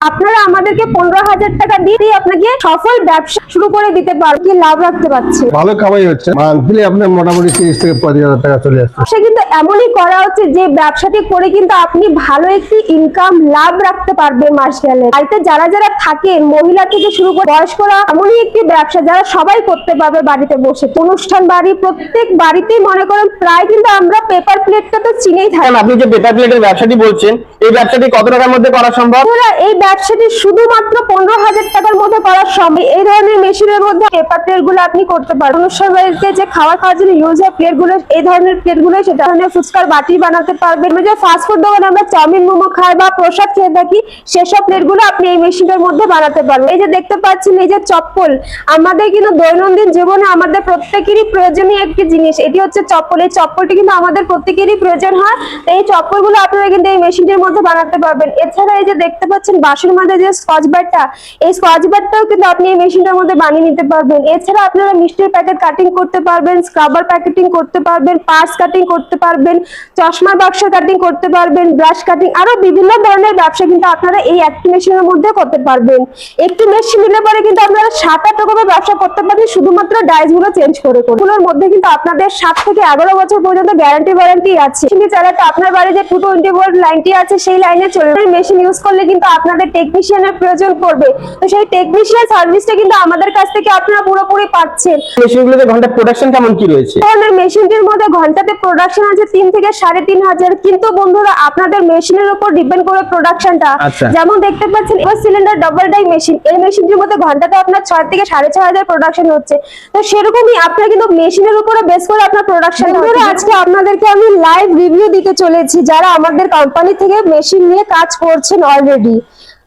আপনারা আমাদেরকে 15,000 টাকা দিয়ে আপনাকে সফল ব্যবসা শুরু করে দিতে পারবেন, কি লাভ রাখতে পারছে। ভালো কামাই হচ্ছে, মান্থলি আপনার মোটামুটি 30 থেকে 35,000 টাকা চলে আসছে। সে কিন্তু এমনই করা হচ্ছে যে ব্যবসাটি করে কিন্তু আপনি ভালো একটি ইনকাম লাভ রাখতে পারবেন মাস গেলে। বাড়িতে যারা যারা থাকেন, মহিলা থেকে শুরু করে বয়স্করা, এমনই একটি ব্যবসা যারা সবাই করতে পারবে বাড়িতে বসে। অনুষ্ঠান বাড়ি, প্রত্যেক বাড়িতেই মনে করেন প্রায় কিন্তু আমরা পেপার প্লেটটা তো চিনেই থাকি। আপনি যে পেপার প্লেটের ব্যবসাটি বলছেন, এই ব্যবসাটি কত টাকার মধ্যে করা সম্ভব? এই ব্যবসাটি শুধুমাত্র 15,000 টাকার মধ্যে করা সম্ভব। এই ধরনের মেশিনের মধ্যে পেপার প্লেট গুলো আপনি করতে পারেন। অনুষ্ঠান বাড়িতে যে খাওয়ার জন্য ইউজ হয় প্লেট গুলো, এই ধরনের প্লেট গুলো, সেটা ধরনের ফুচকার বাটি বানাতে পারবেন। যে ফাস্ট ফুড দোকানে আমরা চাউমিন মোমো খাই বা প্রসাদ খেয়ে থাকি, সেসব প্লেট গুলো আপনি এই মেশিনের মধ্যে বানাতে পারবেন। এই যে দেখতে পাচ্ছেন, এই যে চপ্পল, আমাদের কিন্তু দৈনন্দিন জীবনে আমাদের প্রত্যেকেরই প্রয়োজনীয় একটি জিনিস। এটি হচ্ছে চপ্পল। এই চপ্পলটি কিন্তু আমাদের প্রত্যেকেরই প্রয়োজন হয়। এই চপ্পল গুলো আপনারা কিন্তু এই মেশিনের মধ্যে বানাতে পারবেন। এছাড়া এই যে দেখতে পাচ্ছেন বাঁশের মধ্যে যে স্কচ ব্রাইটটা, এই স্কচ ব্রাইটটাও কিন্তু আপনি এই মেশিনটার মধ্যে বানিয়ে নিতে পারবেন। এছাড়া আপনারা মিষ্টির প্যাকেট কাটিং করতে পারবেন, স্ক্রাবার প্যাকেটিং করতে পারবেন, পার্স কাটিং করতে পারবেন, চশমার বাক্স কাটিং করতে পারবেন, ব্রাশ কাটিং, আরো বিভিন্ন ধরনের ব্যবসা কিন্তু আপনারা এই একটি মেশিনের মধ্যে করতে পারবেন। একটি মেশিন নিলে পরে কিন্তু আপনারা 7-8 রকমের ব্যবসা করতে পারবেন, শুধুমাত্র ডাইস গুলো চেঞ্জ করে। এগুলোর মধ্যে কিন্তু আপনাদের 7 থেকে 11 বছর পর্যন্ত গ্যারান্টি ওয়ারেন্টি আছে। কিন্তু চালাতে আপনার বাড়ি যে 220 ভোল্ট লাইনটি আছে সেই লাইনে চলবে। মেশিন ইউজ করলে কিন্তু আপনাদের টেকনিশিয়ানের প্রয়োজন পড়বে, তো সেই টেকনিশিয়ান সার্ভিসটা কিন্তু আমাদের কাছ থেকে আপনারা পুরোপুরি পাচ্ছেন। মেশিনগুলোতে ঘন্টা প্রোডাকশন কেমন কি রয়েছে? ধরনের মেশিনটির মধ্যে ঘন্টাতে প্রোডাকশন আছে 3 থেকে 3,500, কিন্তু বন্ধুরা আপনাদের মেশিনের উপর ডিপেন্ড করে প্রোডাকশনটা। যেমন দেখতে পাচ্ছেন সিলিন্ডার ডাবল ডাই মেশিন, এই মেশিনটির মধ্যে ঘন্টাতে আপনার 6 থেকে 6,500 প্রোডাকশন হচ্ছে। তো সেরকমই আপনারা কিন্তু মেশিনের উপরে বেস করে আপনার প্রোডাকশন। আজকে আপনাদেরকে আমি লাইভ রিভিউ দিতে চলেছি যারা আমাদের কোম্পানি থেকে মেশিন নিয়ে কাজ করছেন অলরেডি।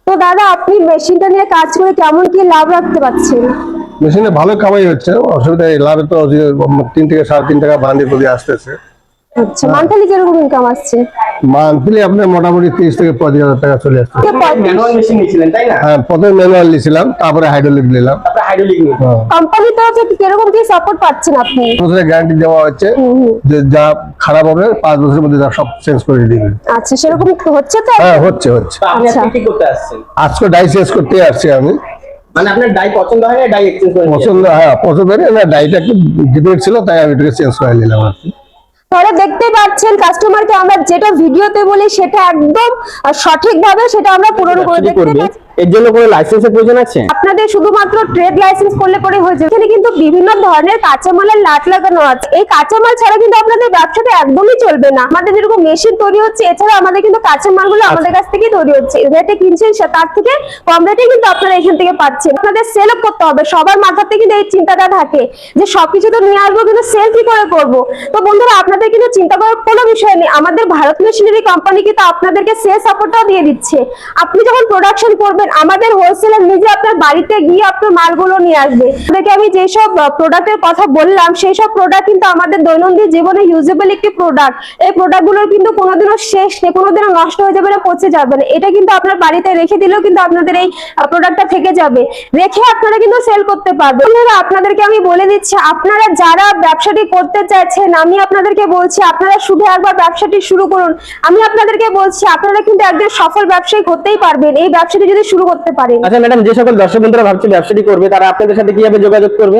তো দাদা, আপনি মেশিনটা নিয়ে কাজ করে কেমন কি লাভ রাখতে পারছেন? মেশিনে ভালো কামাই হচ্ছে, অসুবিধা নেই। লাভে তো 3 থেকে 3.5 টাকা বান্ডিল করে আসতেছে। আচ্ছা, মান্থলি কিরকম ইনকাম আসছে? মান্থলি আপনার মোটামুটি 30 থেকে 35,000 টাকা চলে আসছে। ম্যানুয়াল মেশিন নিয়েছিলেন তাই না? হ্যাঁ, প্রথমে ম্যানুয়াল নিয়েছিলাম, তারপরে হাইড্রোলিক নিলাম। তারপরে হাইড্রোলিক নিয়ে কোম্পানি তরফে কিরকম কি সাপোর্ট পাচ্ছেন আপনি? বছরের গ্যারান্টি দেওয়া হচ্ছে যে যা খারাপ হবে 5 বছরের মধ্যে সব চেঞ্জ করে দিবে। আচ্ছা, সেরকম হচ্ছে তো? হ্যাঁ, হচ্ছে। আপনি আজকে কি করতে আসছেন? আজকে ডাই চেঞ্জ করতে আসছি আমি। মানে আপনার ডাই পছন্দ হয় না, ডাই এক্সচেঞ্জ করে পছন্দ, হ্যাঁ পছন্দ হয় না, ডাইটা একটু ডিফেক্ট ছিল তাই আমি এটাকে চেঞ্জ করে নিলাম আর কি। তাহলে দেখতে পাচ্ছেন কাস্টমারকে আমরা যেটা ভিডিওতে বলি সেটা একদম সঠিকভাবে সেটা আমরা পূরণ করে দিতে। এর জন্য কোনো লাইসেন্সের প্রয়োজন আছে? আপনাদের শুধুমাত্র ট্রেড লাইসেন্স করলে পরে হয়ে যাবে। এখানে কিন্তু বিভিন্ন ধরনের কাঁচামালের লাট লাগানো আছে। এই কাঁচামাল ছাড়া কিন্তু আপনাদের ব্যবসাটা একদমই চলবে না। আমাদের যেরকম মেশিন তৈরি হচ্ছে, এছাড়া আমাদের কিন্তু কাঁচামালগুলো আমাদের কাছ থেকেই তৈরি হচ্ছে। রেটে কিনছেন তার থেকে কম রেটে কিন্তু আপনারা এখান থেকে পাচ্ছেন। আপনাদের সেল আপ করতে হবে, সবার মাথাতে কিন্তু এই চিন্তাটা থাকে যে সবকিছু তো নিয়ে আসবো, কিন্তু সেল কি করে করবো। তো বন্ধুরা, আপনাদের কিন্তু চিন্তা করার কোনো বিষয় নেই। আমাদের ভারত মেশিনারি কোম্পানি কিন্তু আপনাদেরকে সেল সাপোর্টটাও দিয়ে দিচ্ছে। আপনি যখন প্রোডাকশন করবেন, আমাদের হোলসেলার নিজে আপনার বাড়িতে গিয়ে আপনার মালগুলো নিয়ে আসবে। আপনাকে আমি যেসব প্রোডাক্টের কথা বললাম, সেই সব প্রোডাক্ট কিন্তু আমাদের দৈনন্দিন জীবনে ইউজেবল একটি প্রোডাক্ট। এই প্রোডাক্টগুলোর কিন্তু কোনোদিনও শেষ নেই, কোনোদিনও নষ্ট হয়ে যাবে না, পচে যাবে না। এটা কিন্তু আপনার বাড়িতে রেখে দিলেও কিন্তু আপনাদের এই প্রোডাক্টটা থেকে যাবে, রেখে আপনারা কিন্তু সেল করতে পারবেন। আপনাদেরকে আমি বলে দিচ্ছি, আপনারা যারা ব্যবসাটি করতে চাইছেন, আমি আপনাদেরকে বলছি আপনারা শুধু একবার ব্যবসাটি শুরু করুন। আমি আপনাদেরকে বলছি আপনারা কিন্তু একজন সফল ব্যবসায়ী করতেই পারবেন এই ব্যবসাটি যদি শুরু করতে পারেন। আচ্ছা ম্যাডাম, যে সকল দর্শক বন্ধুরা ভাবছে ব্যবসাটি করবে, তারা আপনাদের সাথে কিভাবে যোগাযোগ করবে?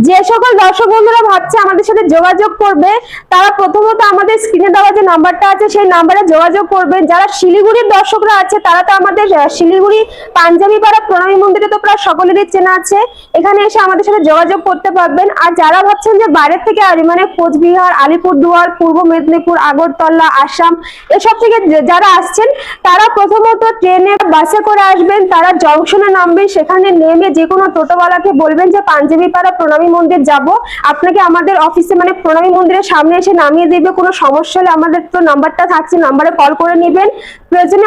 যে সকল দর্শক বন্ধুরা ভাবছে আমাদের সাথে যোগাযোগ করবে, তারা প্রথমত আমাদের স্ক্রিনে দেওয়া যে নাম্বারটা আছে সেই নাম্বারে যোগাযোগ করবেন। যারা শিলিগুড়ির দর্শকরা আছে, তারা তো আমাদের শিলিগুড়ি পাঞ্জাবি পাড়া প্রণামী মন্দিরে তো প্রায় সকলেরই চেনা আছে, এখানে এসে আমাদের সাথে যোগাযোগ করতে পারবেন। আর যারা ভাবছেন যে বাইরের থেকে আসবে, মানে কোচবিহার, আলিপুরদুয়ার, পূর্ব মেদিনীপুর, আগরতলা, আসাম, এসব থেকে যারা আসছেন, তারা প্রথমত ট্রেনে বাসে করে আসবেন। তারা জংশনে নামবেন, সেখানে নেমে যে কোনো টোটোওয়ালাকে বলবেন যে পাঞ্জাবি পাড়া প্রণামী মন্দির যাব, আপনাকে আমাদের অফিসে মানে প্রণামী মন্দিরের সামনে এসে নামিয়ে দিবে। কোনো সমস্যা হলে আমাদের তো নাম্বারটা থাকছে, নাম্বারে কল করে নেবেন। প্রয়োজনে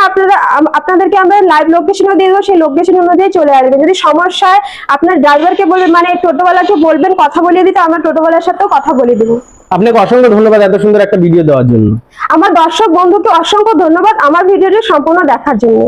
আপনাদেরকে আমরা লাইভ লোকেশনও দিয়ে দেবো, সেই লোকেশন অনুযায়ী চলে আসবেন। যদি সমস্যা হয় আপনার ড্রাইভারকে বলবেন, মানে টোটোওয়ালাকে বলবেন কথা বলিয়ে দিতে, আমরা টোটোওয়ালার সাথেও কথা বলে দেবো। আপনাকে অসংখ্য ধন্যবাদ এত সুন্দর একটা ভিডিও দেওয়ার জন্য। আমার দর্শক বন্ধুকে অসংখ্য ধন্যবাদ আমার ভিডিওটি সম্পূর্ণ দেখার জন্য।